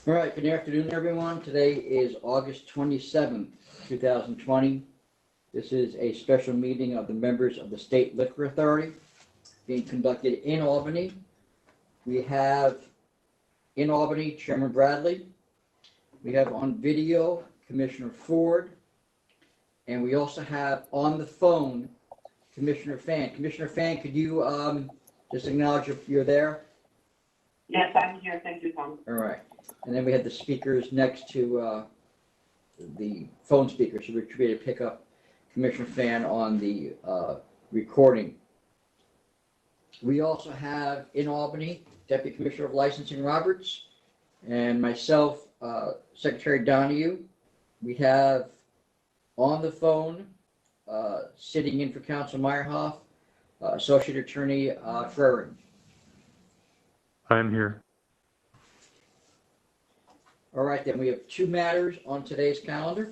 All right, good afternoon, everyone. Today is August 27th, 2020. This is a special meeting of the members of the State Liquor Authority being conducted in Albany. We have in Albany Chairman Bradley. We have on video Commissioner Ford. And we also have on the phone Commissioner Fan. Commissioner Fan, could you just acknowledge if you're there? Yes, I'm here. Thank you, Tom. All right. And then we have the speakers next to the phone speakers, so we're trying to pick up Commissioner Fan on the recording. We also have in Albany Deputy Commissioner of Licensing Roberts and myself, Secretary Donahue. We have on the phone, sitting in for Council Meyerhoff, Associate Attorney Frerin. I'm here. All right, then we have two matters on today's calendar.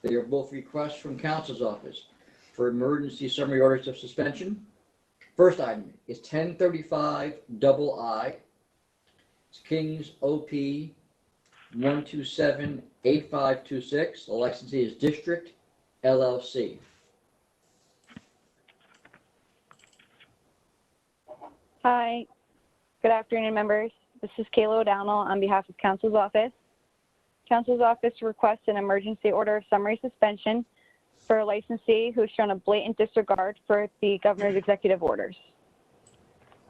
They are both requests from Council's office for emergency summary orders of suspension. First item is 1035 II. It's King's OP 1278526. The licensee is District LLC. Hi, good afternoon, members. This is Kayla O'Donnell on behalf of Council's office. Council's office requests an emergency order of summary suspension for a licensee who's shown a blatant disregard for the governor's executive orders.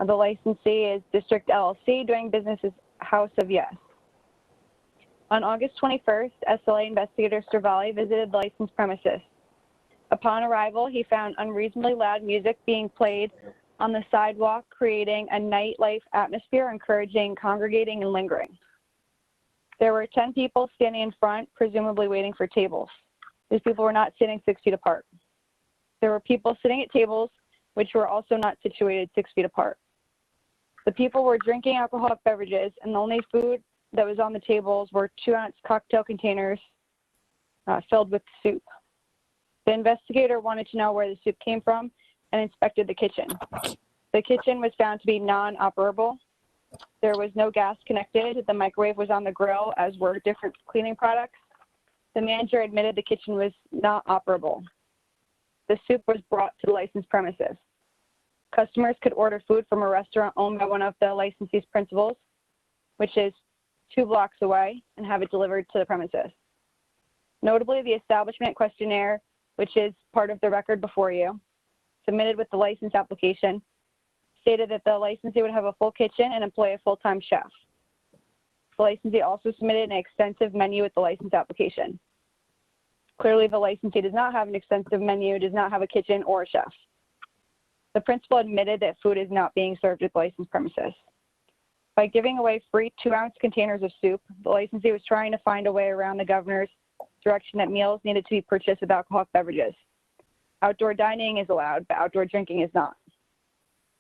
The licensee is District LLC, doing business as House of Yes. On August 21st, SLA investigator Cervalli visited the licensed premises. Upon arrival, he found unreasonably loud music being played on the sidewalk, creating a nightlife atmosphere, encouraging congregating and lingering. There were 10 people standing in front, presumably waiting for tables. These people were not sitting 6 feet apart. There were people sitting at tables, which were also not situated 6 feet apart. The people were drinking alcoholic beverages, and the only food that was on the tables were 2-ounce cocktail containers filled with soup. The investigator wanted to know where the soup came from and inspected the kitchen. The kitchen was found to be non-operable. There was no gas connected. The microwave was on the grill, as were different cleaning products. The manager admitted the kitchen was not operable. The soup was brought to the licensed premises. Customers could order food from a restaurant owned by one of the licensee's principals, which is 2 blocks away, and have it delivered to the premises. Notably, the establishment questionnaire, which is part of the record before you, submitted with the license application, stated that the licensee would have a full kitchen and employ a full-time chef. The licensee also submitted an extensive menu with the license application. Clearly, the licensee does not have an extensive menu, does not have a kitchen or a chef. The principal admitted that food is not being served at the licensed premises. By giving away free 2-ounce containers of soup, the licensee was trying to find a way around the governor's direction that meals needed to be purchased with alcoholic beverages. Outdoor dining is allowed, but outdoor drinking is not.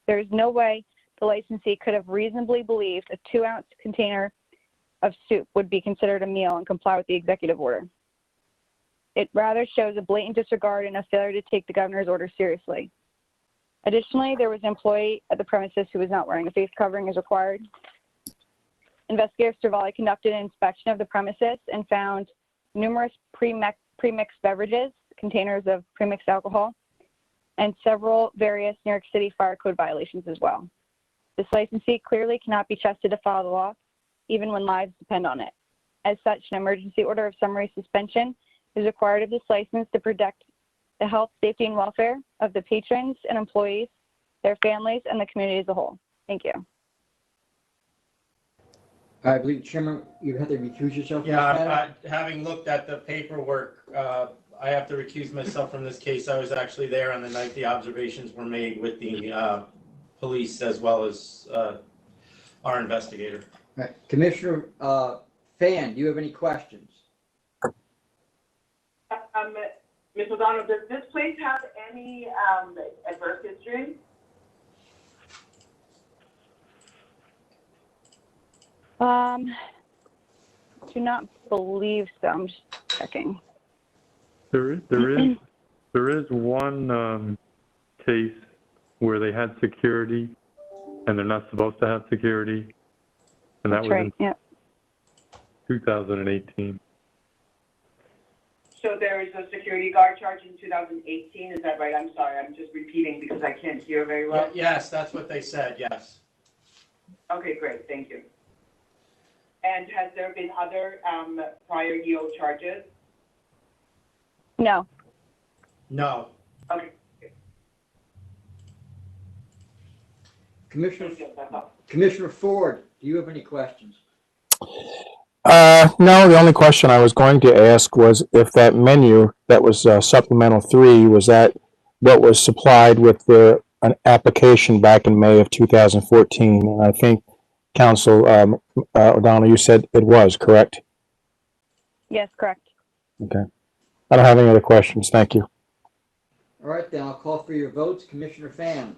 There is no way the licensee could have reasonably believed a 2-ounce container of soup would be considered a meal and comply with the executive order. It rather shows a blatant disregard and a failure to take the governor's order seriously. Additionally, there was an employee at the premises who was not wearing a face covering as required. Investigator Cervalli conducted an inspection of the premises and found numerous pre-mixed beverages, containers of premixed alcohol, and several various New York City Fire Code violations as well. This licensee clearly cannot be trusted to follow the law, even when lives depend on it. As such, an emergency order of summary suspension is required of this license to protect the health, safety, and welfare of the patrons and employees, their families, and the community as a whole. Thank you. I believe, Chairman, you have to recuse yourself. Yeah, having looked at the paperwork, I have to recuse myself from this case. I was actually there on the night the observations were made with the police as well as our investigator. All right. Commissioner Fan, do you have any questions? Ms. O'Donnell, does this place have any adverse history? Do not believe so. I'm just checking. There is one case where they had security and they're not supposed to have security, and that That's was right. Yep. 2018. So there is a security guard charge in 2018, is that right? I'm sorry, I'm just repeating because I can't hear very well. Yes, that's what they said, yes. Okay, great, thank you. And has there been other prior EO charges? No. No. Okay, Commissioner, thank you, that's all. Commissioner Ford, do you have any questions? No, the only question I was going to ask was if that menu that was supplemental 3, was that what was supplied with an application back in May of 2014? And I think, Council O'Donnell, you said it was, correct? Yes, correct. Okay. I don't have any other questions. Thank you. All right, then I'll call for your votes. Commissioner Pham,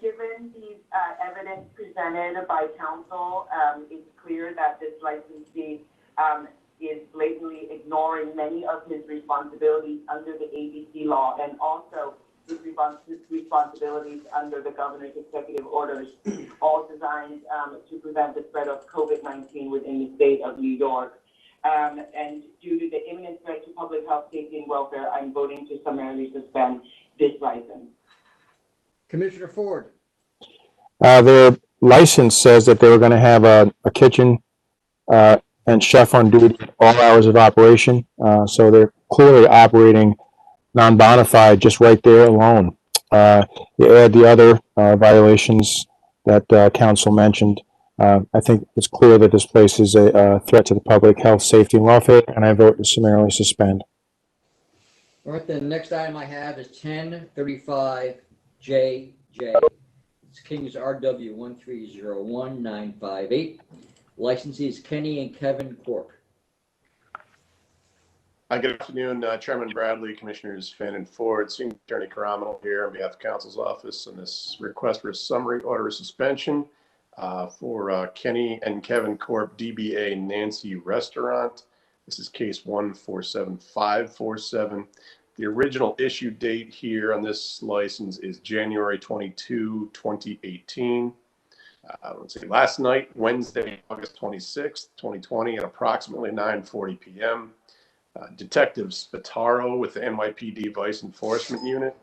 Given the evidence presented by council, it's clear that this licensee is blatantly ignoring many of his responsibilities under the ABC law and also his responsibilities under the governor's executive orders, all designed to prevent the spread of COVID-19 within the state of New York. And due to the imminent threat to public health, safety, and welfare, I'm voting to summarily suspend this license. Commissioner Ford, Their license says that they were going to have a kitchen and chef on duty all hours of operation. So they're clearly operating non-bona fide just right there alone. You add the other violations that council mentioned. I think it's clear that this place is a threat to the public health, safety, and welfare, and I vote to summarily suspend. all right, then the next item I have is 1035JJ. It's Kings RW 1301958. Licensees Kenny and Kevin Corp. Good afternoon, Chairman Bradley, Commissioners Finn and Ford, Senior Attorney Karamanal here on behalf of Council's office on this request for a summary order of suspension for Kenny and Kevin Corp. DBA Nancy Restaurant. This is case 147547. The original issue date here on this license is January 22, 2018. Let's see, last night, Wednesday, August 26th, 2020, at approximately 9:40 p.m., Detective Spataro with the NYPD Vice Enforcement Unit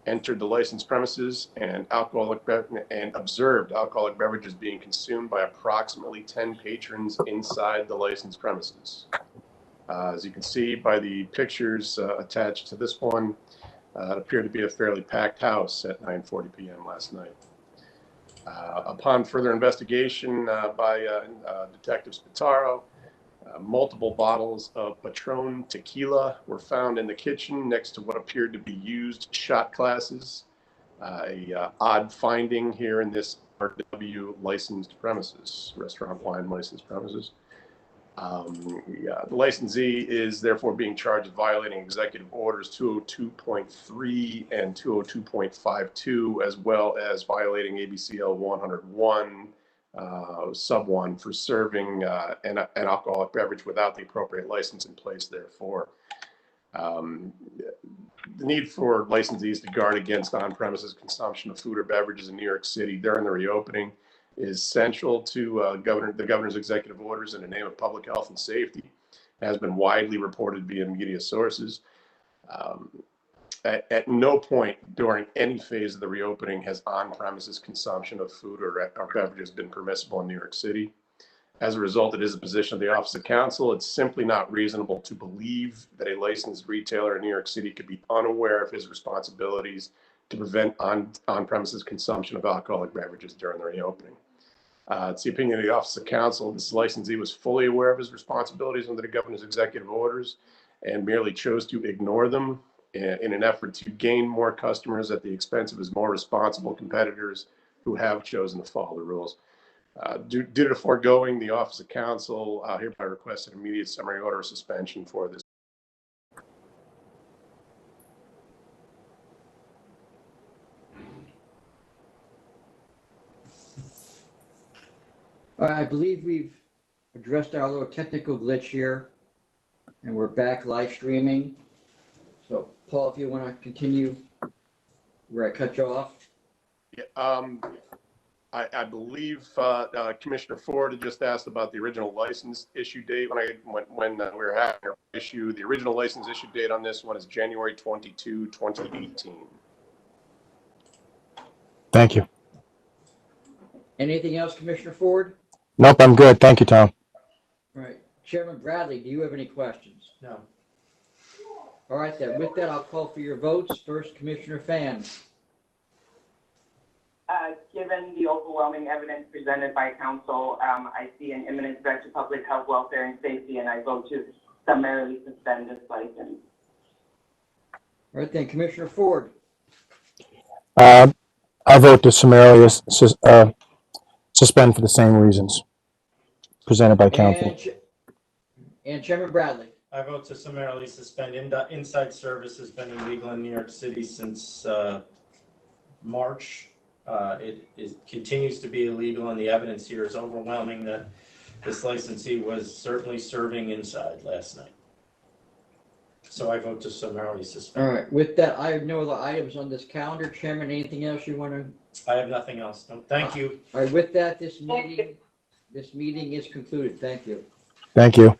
entered the licensed premises and observed alcoholic beverages being consumed by approximately 10 patrons inside the licensed premises. As you can see by the pictures attached to this one, it appeared to be a fairly packed house at 9:40 p.m. last night. Upon further investigation by Detective Spataro, multiple bottles of Patron tequila were found in the kitchen next to what appeared to be used shot glasses. Odd finding here in this RW licensed premises, restaurant wine licensed premises. The licensee is therefore being charged with violating Executive Orders 202.3 and 202.52, as well as violating ABCL 101, sub 1, for serving an alcoholic beverage without the appropriate license in place, therefore. The need for licensees to guard against on-premises consumption of food or beverages in New York City during the reopening is central to the governor's executive orders in the name of public health and safety. It has been widely reported via media sources. At no point during any phase of the reopening has on-premises consumption of food or beverages been permissible in New York City. As a result, it is the position of the Office of Counsel. It's simply not reasonable to believe that a licensed retailer in New York City could be unaware of his responsibilities to prevent on-premises consumption of alcoholic beverages during the reopening. It's the opinion of the Office of Counsel. This licensee was fully aware of his responsibilities under the governor's executive orders and merely chose to ignore them in an effort to gain more customers at the expense of his more responsible competitors who have chosen to follow the rules. Due to the foregoing, the Office of Counsel hereby requests an immediate summary order of suspension for this. All right, I believe we've addressed our little technical glitch here, and we're back live streaming. So, Paul, if you want to continue where I cut you off. Yeah, I believe Commissioner Ford had just asked about the original license issue date. When we were having our issue, the original license issue date on this one is January 22, 2018. Thank you. Anything else, Commissioner Ford? Nope, I'm good. Thank you, Tom. All right. Chairman Bradley, do you have any questions? No. All right, then. With that, I'll call for your votes. First, Commissioner Fan. Given the overwhelming evidence presented by counsel, I see an imminent threat to public health, welfare, and safety, and I vote to summarily suspend this license. All right, then. Commissioner Ford. I vote to summarily suspend for the same reasons presented by counsel. And Chairman Bradley. I vote to summarily suspend. Inside Service has been illegal in New York City since March. It continues to be illegal, and the evidence here is overwhelming that this licensee was certainly serving inside last night. So I vote to summarily suspend. All right. With that, I have no other items on this calendar. Chairman, anything else you want to? I have nothing else. No, thank you. All right. With that, this meeting is concluded. Thank you. Thank you.